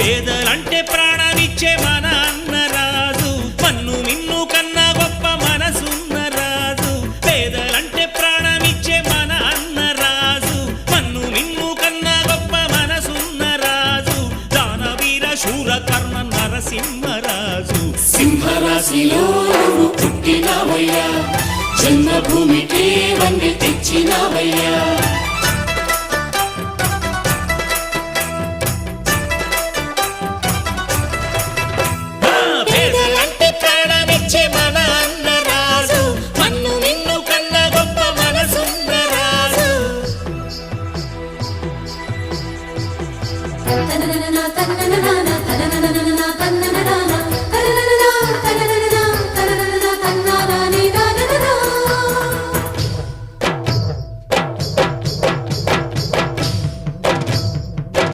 పేదలంటే ప్రాణమిచ్చే మన అన్నరాజు, మన్ను మిన్ను కన్నా గొప్ప మనసున్న రాజు. పేదలంటే ప్రాణమిచ్చే మన అన్నరాజు, మన్ను మిన్ను కన్నా గొప్ప మనసున్న రాజు. దానవీర శూర కర్ణ నరసింహరాజు. సింహరాశిలో నువ్వు పుట్టినావయ్యా, జన్మభూమికి వన్నె తెచ్చినావయ్యా. పేదలంటే ప్రాణమిచ్చే మన అన్నరాజు, మన్ను మిన్ను కన్నా గొప్ప మనసున్న రాజు. తననన తననన తననన